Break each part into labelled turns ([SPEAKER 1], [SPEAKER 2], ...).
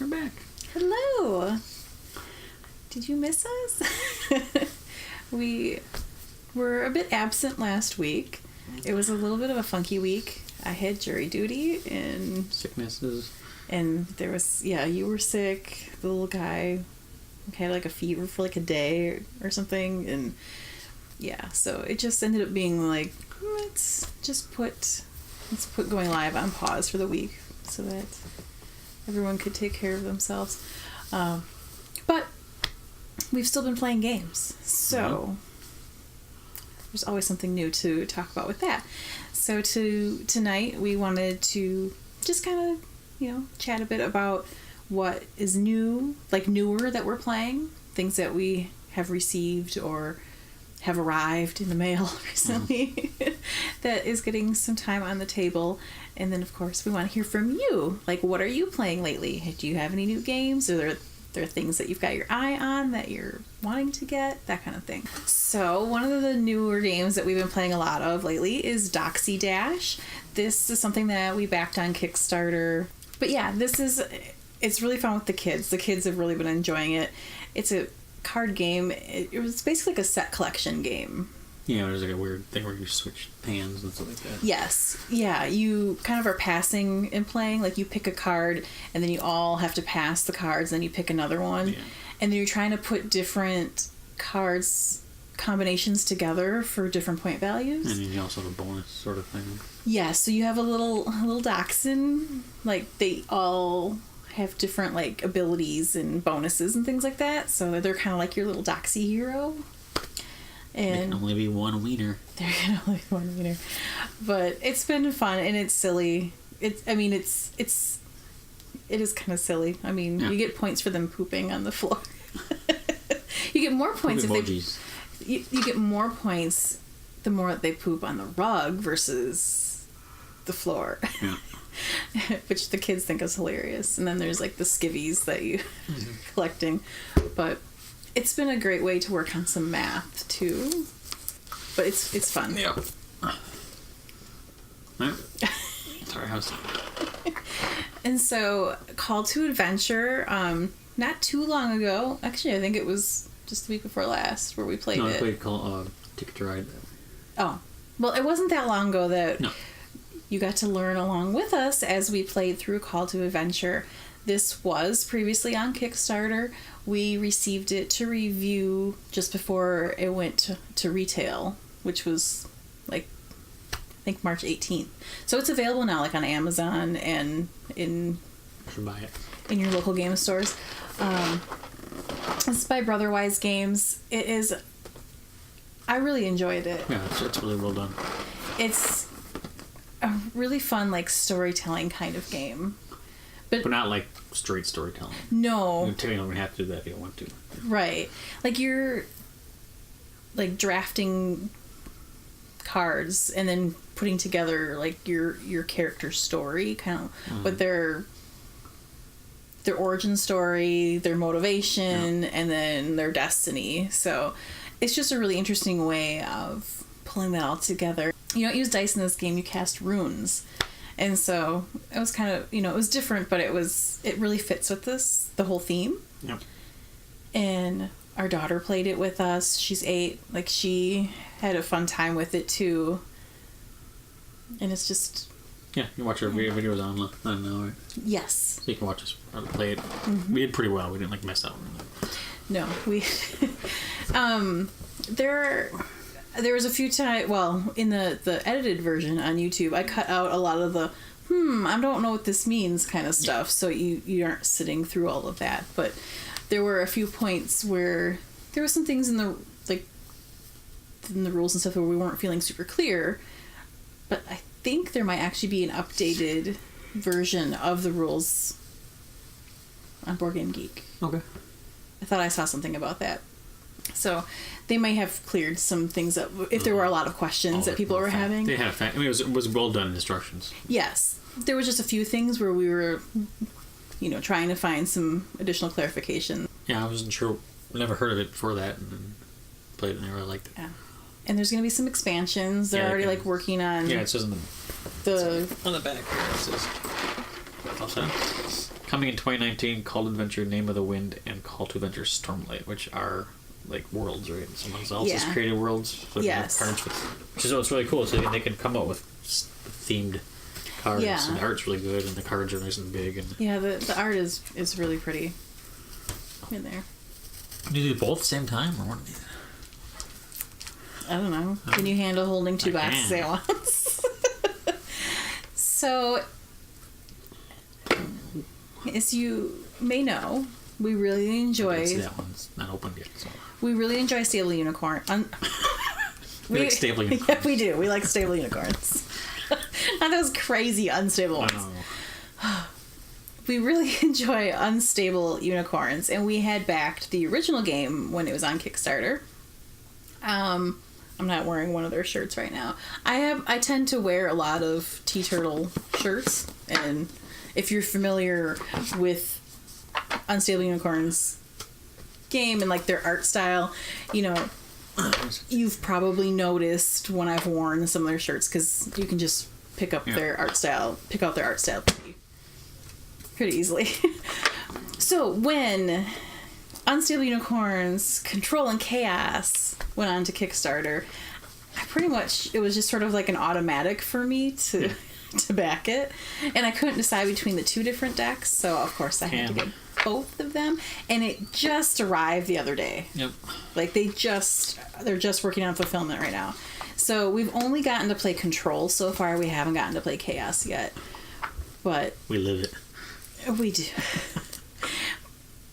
[SPEAKER 1] We're back.
[SPEAKER 2] Hello. Did you miss us? We were a bit absent last week. It was a little bit of a funky week. I had jury duty and
[SPEAKER 1] Sicknesses.
[SPEAKER 2] And there was, you were sick. The little guy had like a fever for like a day or something. And so it just ended up being like, let's put going live on pause for the week so that everyone could take care of themselves. But we've still been playing games. So there's always something new to talk about with that. So tonight we wanted to just kind of, chat a bit about what is new, like newer that we're playing, things that we have received or have arrived in the mail recently that is getting some time on the table. And then, of course, we want to hear from you. Like, what are you playing lately? Do you have any new games? Are there things that you've got your eye on that you're wanting to get? That kind of thing. So one of the newer games that we've been playing a lot of lately is Doxie Dash. This is something that we backed on Kickstarter. But it's really fun with the kids. The kids have really been enjoying it. It's a card game. It was basically like a set collection game.
[SPEAKER 1] Yeah, there's like a weird thing where you switch hands and stuff like that.
[SPEAKER 2] Yes. Yeah, you kind of are passing and playing. Like, you pick a card, and then you all have to pass the cards, and then you pick another one. Yeah. And then you're trying to put different cards combinations together for different point values.
[SPEAKER 1] And then you also have a bonus sort of thing.
[SPEAKER 2] Yeah, so you have a little dachshund. Like, they all have different, like, abilities and bonuses and things like that. So they're kind of like your little Doxie hero. And
[SPEAKER 1] there can only be one wiener.
[SPEAKER 2] There can only be one wiener. But it's been fun, and it's silly. It is kind of silly. I mean, You get points for them pooping on the floor. You get more points you get more points the more that they poop on the rug versus the floor. Yeah. Which the kids think is hilarious. And then there's like the skivvies that you collecting. But it's been a great way to work on some math too. But it's fun.
[SPEAKER 1] Yeah. Sorry, how's
[SPEAKER 2] And so, Call to Adventure, not too long ago, actually I think it was just the week before last where we played it.
[SPEAKER 1] No, I played Ticket to Ride.
[SPEAKER 2] Oh. Well, it wasn't that long ago that you got to learn along with us as we played through Call to Adventure. This was previously on Kickstarter. We received it to review just before it went to retail, which was like, I think March 18th. So it's available now, like on Amazon and in your local game stores. This is by Brotherwise Games. I really enjoyed it.
[SPEAKER 1] Yeah, it's really well done.
[SPEAKER 2] It's a really fun, like, storytelling kind of game.
[SPEAKER 1] But not like straight storytelling.
[SPEAKER 2] No.
[SPEAKER 1] You don't have to do that if you don't want to.
[SPEAKER 2] Right. Like, you're like drafting cards and then putting together like your character's story, kind of with their origin story, their motivation, and then their destiny. So it's just a really interesting way of pulling that all together. You don't use dice in this game, you cast runes. And so it was kind of, it was different, but it really fits with the whole theme.
[SPEAKER 1] Yep.
[SPEAKER 2] And our daughter played it with us. She's 8. Like, she had a fun time with it too. And it's just...
[SPEAKER 1] Yeah, you watch our videos on now, right?
[SPEAKER 2] Yes.
[SPEAKER 1] So you can watch us play it. Mm-hmm. We did pretty well. We didn't like mess out.
[SPEAKER 2] No, we... There was a few times, in the edited version on YouTube, I cut out a lot of the, I don't know what this means kind of stuff, so you aren't sitting through all of that. But there were a few points where there were some things in the rules and stuff where we weren't feeling super clear, but I think there might actually be an updated version of the rules on Board Game Geek.
[SPEAKER 1] Okay.
[SPEAKER 2] I thought I saw something about that. So they may have cleared some things up if there were a lot of questions that people were having.
[SPEAKER 1] They had it was well done instructions.
[SPEAKER 2] Yes. There were just a few things where we were, trying to find some additional clarification.
[SPEAKER 1] Yeah, I wasn't sure. Never heard of it before that, and then played it and I really liked it.
[SPEAKER 2] Yeah. And there's going to be some expansions. They're already working on...
[SPEAKER 1] Yeah, it says on the back here. It says Coming in 2019, Call to Adventure, Name of the Wind, and Call to Adventure Stormlight, which are like worlds, right? Someone else's created worlds. So
[SPEAKER 2] yes.
[SPEAKER 1] Cards with, which is what's really cool. So they can come up with themed cards.
[SPEAKER 2] Yeah.
[SPEAKER 1] And the art's really good, and the cards are nice and big. And
[SPEAKER 2] yeah, the art is really pretty in there.
[SPEAKER 1] Do you do both at the same time, or one of these?
[SPEAKER 2] I don't know. Can you handle holding two boxes at once? So, as you may know, we really enjoy...
[SPEAKER 1] That one's not opened yet, so...
[SPEAKER 2] We really enjoy Stable Unicorn.
[SPEAKER 1] We like stable unicorns.
[SPEAKER 2] Yeah, we do. We like stable unicorns. Not those crazy unstable ones. We really enjoy unstable unicorns, and we had backed the original game when it was on Kickstarter. I'm not wearing one of their shirts right now. I tend to wear a lot of Tea Turtle shirts, and if you're familiar with Unstable Unicorns game and like their art style, you know, you've probably noticed when I've worn some of their shirts, because you can just pick out their art style pretty easily. So when Unstable Unicorns Control and Chaos went on to Kickstarter, it was just sort of like an automatic for me to back it, and I couldn't decide between the two different decks, so of course I had to get both of them, and it just arrived the other day.
[SPEAKER 1] Yep.
[SPEAKER 2] Like they're just working on fulfillment right now. So we've only gotten to play Control so far. We haven't gotten to play Chaos yet, but
[SPEAKER 1] we live it.
[SPEAKER 2] We do.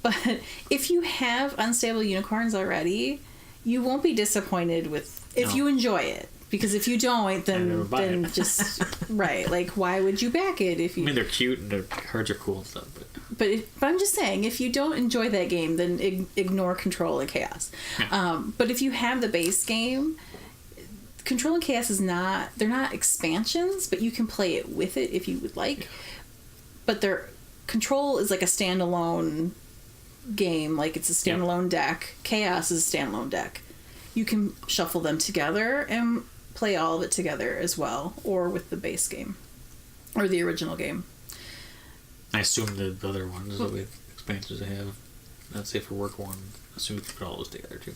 [SPEAKER 2] But if you have Unstable Unicorns already, you won't be disappointed if you enjoy it. Because if you don't, then just right. Like, why would you back it if you?
[SPEAKER 1] I mean, they're cute and their cards are cool and stuff,
[SPEAKER 2] but I'm just saying, if you don't enjoy that game, then ignore Control and Chaos.
[SPEAKER 1] Yeah.
[SPEAKER 2] But if you have the base game, Control and Chaos they're not expansions, but you can play it with it if you would like. Yeah. But Control is like a standalone game, like it's a standalone deck. Chaos is a standalone deck. You can shuffle them together and play all of it together as well, or with the base game or the original game.
[SPEAKER 1] I assume the other ones with expansions they have, let's say for work one, I assume you can put all those together too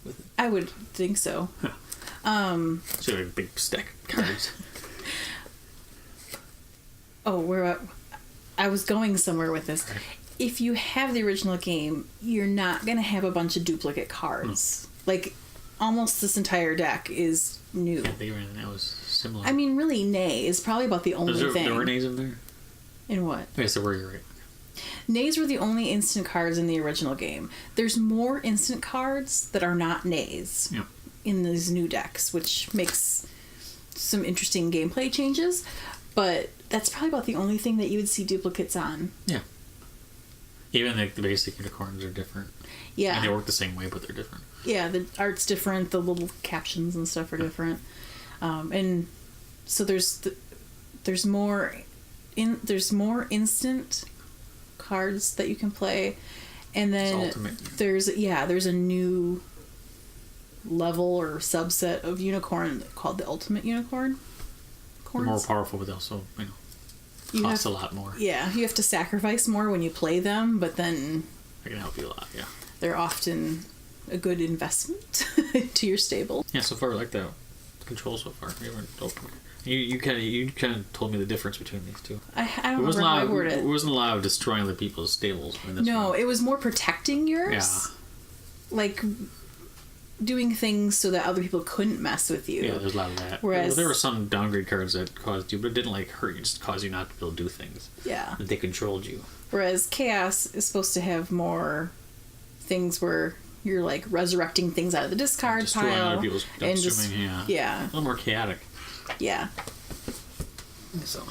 [SPEAKER 1] with it.
[SPEAKER 2] I would think so.
[SPEAKER 1] Huh. So a big stack of cards.
[SPEAKER 2] I was going somewhere with this. Right. If you have the original game, you're not going to have a bunch of duplicate cards. Like, almost this entire deck is new.
[SPEAKER 1] Yeah, that was similar.
[SPEAKER 2] I mean, really, Nay is probably about the only thing.
[SPEAKER 1] There were Nays in there?
[SPEAKER 2] In what?
[SPEAKER 1] Yes, there were, you're right.
[SPEAKER 2] Nays were the only instant cards in the original game. There's more instant cards that are not Nays in these new decks, which makes some interesting gameplay changes. But that's probably about the only thing that you would see duplicates on. Yeah.
[SPEAKER 1] Even the basic unicorns are different.
[SPEAKER 2] Yeah.
[SPEAKER 1] And they work the same way, but they're different.
[SPEAKER 2] Yeah, the art's different. The little captions and stuff are different. And so there's more instant cards that you can play, and then there's a new level or subset of unicorn called the Ultimate Unicorn.
[SPEAKER 1] They're more powerful, but also cost a lot more.
[SPEAKER 2] Yeah, you have to sacrifice more when you play them, but then
[SPEAKER 1] they can help you a lot. Yeah,
[SPEAKER 2] they're often a good investment to your stable.
[SPEAKER 1] Yeah, so far I like that Control so far. You haven't opened. You kind of told me the difference between these two.
[SPEAKER 2] I don't know how I worded it.
[SPEAKER 1] It wasn't a lot of destroying other people's stables.
[SPEAKER 2] No, it was more protecting yours. Yeah. Like doing things so that other people couldn't mess with you.
[SPEAKER 1] Yeah, there's a lot of that.
[SPEAKER 2] Whereas
[SPEAKER 1] there were some downgrade cards that caused you, but it didn't like hurt you, just caused you not to be able to do things.
[SPEAKER 2] Yeah.
[SPEAKER 1] That they controlled you.
[SPEAKER 2] Whereas Chaos is supposed to have more things where you're like resurrecting things out of the discard pile.
[SPEAKER 1] Other people's
[SPEAKER 2] and
[SPEAKER 1] yeah. A little more chaotic.
[SPEAKER 2] Yeah.
[SPEAKER 1] So.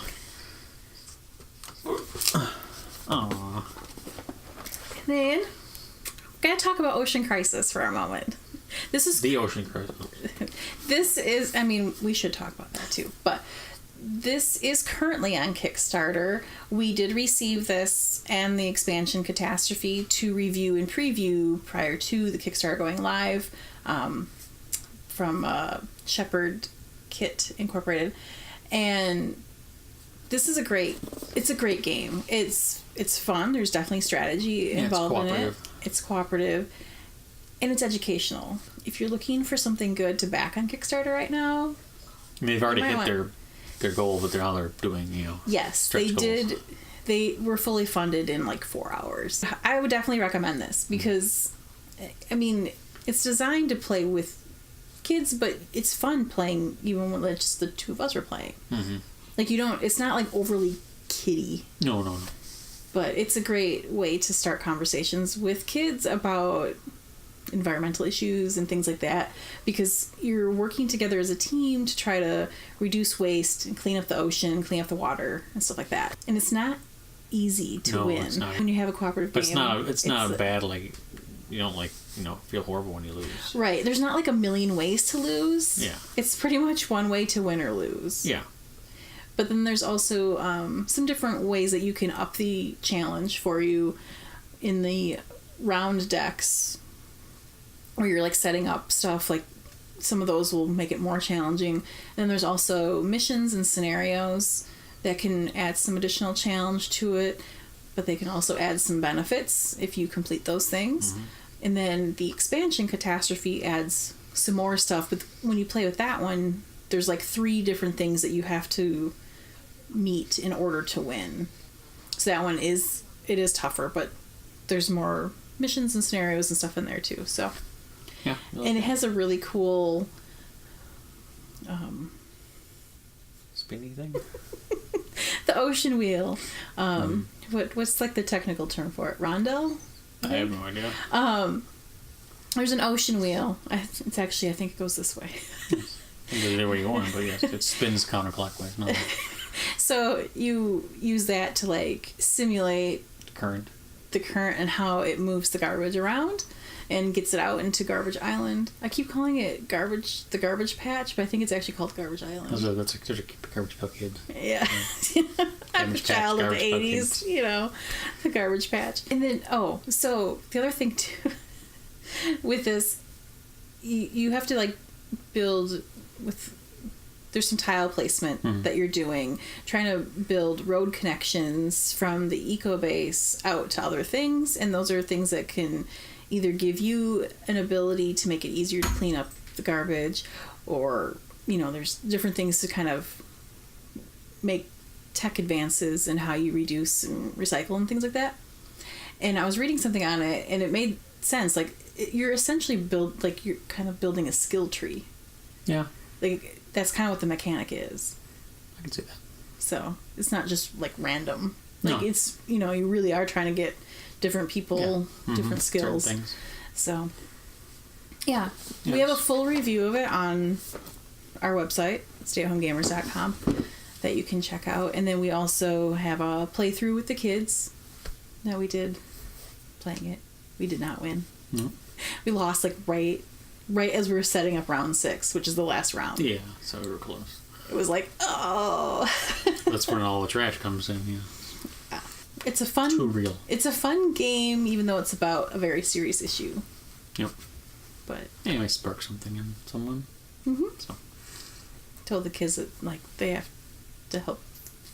[SPEAKER 1] Aww.
[SPEAKER 2] And then, gotta talk about Ocean Crisis for a moment. This is
[SPEAKER 1] the Ocean Crisis.
[SPEAKER 2] This is, I mean, we should talk about that too, but this is currently on Kickstarter. We did receive this and the expansion Catastrophe to review and preview prior to the Kickstarter going live from Shepherd Kit Incorporated. And this is a great game. It's fun. There's definitely strategy involved in it. It's cooperative. And it's educational. If you're looking for something good to back on Kickstarter right now...
[SPEAKER 1] I mean, they've already hit their goal, but now they're doing,
[SPEAKER 2] Yes, they did. They were fully funded in like 4 hours. I would definitely recommend this because, I mean, it's designed to play with kids, but it's fun playing even when just the two of us are playing. Mm-hmm. Like, it's not like overly kiddie.
[SPEAKER 1] No.
[SPEAKER 2] But it's a great way to start conversations with kids about environmental issues and things like that, because you're working together as a team to try to reduce waste and clean up the ocean, clean up the water and stuff like that. And it's not easy to win when you have a cooperative game.
[SPEAKER 1] It's not bad, like you don't feel horrible when you lose.
[SPEAKER 2] Right. There's not like a million ways to lose.
[SPEAKER 1] Yeah.
[SPEAKER 2] It's pretty much one way to win or lose.
[SPEAKER 1] Yeah.
[SPEAKER 2] But then there's also some different ways that you can up the challenge for you in the round decks, where you're like setting up stuff. Like some of those will make it more challenging. And then there's also missions and scenarios that can add some additional challenge to it, but they can also add some benefits if you complete those things. Mm-hmm. And then the expansion Catastrophe adds some more stuff, but when you play with that one, there's like 3 different things that you have to meet in order to win. So that one is tougher, but there's more missions and scenarios and stuff in there too. So
[SPEAKER 1] yeah,
[SPEAKER 2] and it has a really cool
[SPEAKER 1] spinny thing.
[SPEAKER 2] The ocean wheel. What's like the technical term for it? Rondel?
[SPEAKER 1] I have no idea.
[SPEAKER 2] There's an ocean wheel. I think it goes this way.
[SPEAKER 1] The way you're going, but yes, it spins counterclockwise. No.
[SPEAKER 2] So you use that to like simulate the current and how it moves the garbage around and gets it out into Garbage Island. I keep calling it the Garbage Patch, but I think it's actually called Garbage Island.
[SPEAKER 1] There's a Garbage Pail Kid.
[SPEAKER 2] Yeah. I'm a child of the 80s, the Garbage Patch. And then, so the other thing too, with this, you have to like build with... There's some tile placement that you're doing, trying to build road connections from the eco base out to other things, and those are things that can either give you an ability to make it easier to clean up the garbage, or there's different things to kind of make tech advances in how you reduce and recycle and things like that. And I was reading something on it, and it made sense. Like you're essentially you're kind of building a skill tree.
[SPEAKER 1] Yeah.
[SPEAKER 2] Like that's kind of what the mechanic is.
[SPEAKER 1] I can see that.
[SPEAKER 2] So it's not just like random. Like it's you really are trying to get different people, different skills.
[SPEAKER 1] Certain things.
[SPEAKER 2] So yeah, we have a full review of it on our website, stayathomegamers.com, that you can check out. And then we also have a playthrough with the kids that we did playing it. We did not win. No. We lost like right as we were setting up round 6, which is the last round.
[SPEAKER 1] Yeah, so we were close.
[SPEAKER 2] It was like, oh.
[SPEAKER 1] That's when all the trash comes in, yeah.
[SPEAKER 2] It's a fun...
[SPEAKER 1] Too real.
[SPEAKER 2] It's a fun game, even though it's about a very serious issue.
[SPEAKER 1] Yep.
[SPEAKER 2] But...
[SPEAKER 1] Anyway, spark something in someone.
[SPEAKER 2] Mm-hmm. So. Told the kids that, like, they have to help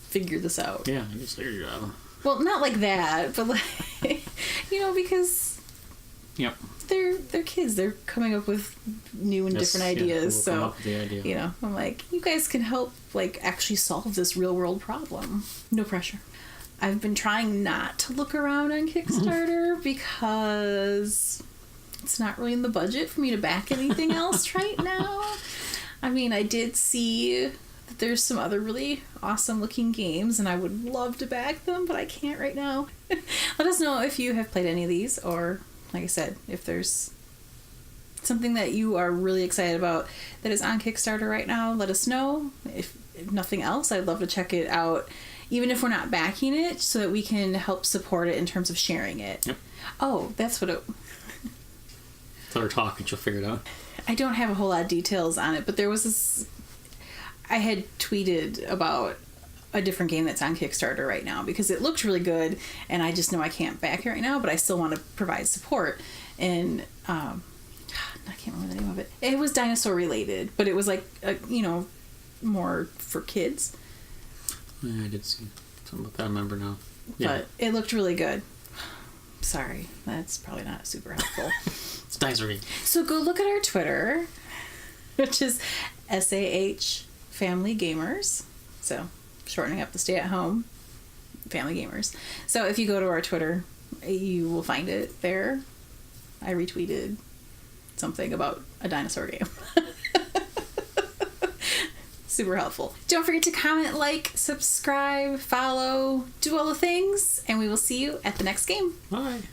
[SPEAKER 2] figure this out.
[SPEAKER 1] Yeah, I guess their job.
[SPEAKER 2] Well, not like that, but like, because...
[SPEAKER 1] Yep.
[SPEAKER 2] They're kids. They're coming up with new and different ideas. So,
[SPEAKER 1] come up with the idea.
[SPEAKER 2] I'm like, you guys can help, like, actually solve this real world problem. No pressure. I've been trying not to look around on Kickstarter because it's not really in the budget for me to back anything else right now. I mean, I did see that there's some other really awesome looking games, and I would love to back them, but I can't right now. Let us know if you have played any of these, or... Like I said, if there's something that you are really excited about that is on Kickstarter right now, let us know. If nothing else, I'd love to check it out, even if we're not backing it, so that we can help support it in terms of sharing it.
[SPEAKER 1] Yep.
[SPEAKER 2] Oh, that's what it...
[SPEAKER 1] Let her talk and she'll figure it out.
[SPEAKER 2] I don't have a whole lot of details on it, but there was this... I had tweeted about a different game that's on Kickstarter right now because it looked really good, and I just know I can't back it right now, but I still want to provide support. And I can't remember the name of it. It was dinosaur related, but it was like more for kids.
[SPEAKER 1] Yeah, I did see something about that. I remember now. Yeah.
[SPEAKER 2] But it looked really good. Sorry, that's probably not super helpful.
[SPEAKER 1] It's nice reading.
[SPEAKER 2] So go look at our Twitter, which is SAH Family Gamers. So shortening up the stay at home Family Gamers. So if you go to our Twitter, you will find it there. I retweeted something about a dinosaur game. Super helpful. Don't forget to comment, like, subscribe, follow, do all the things, and we will see you at the next game.
[SPEAKER 1] Bye.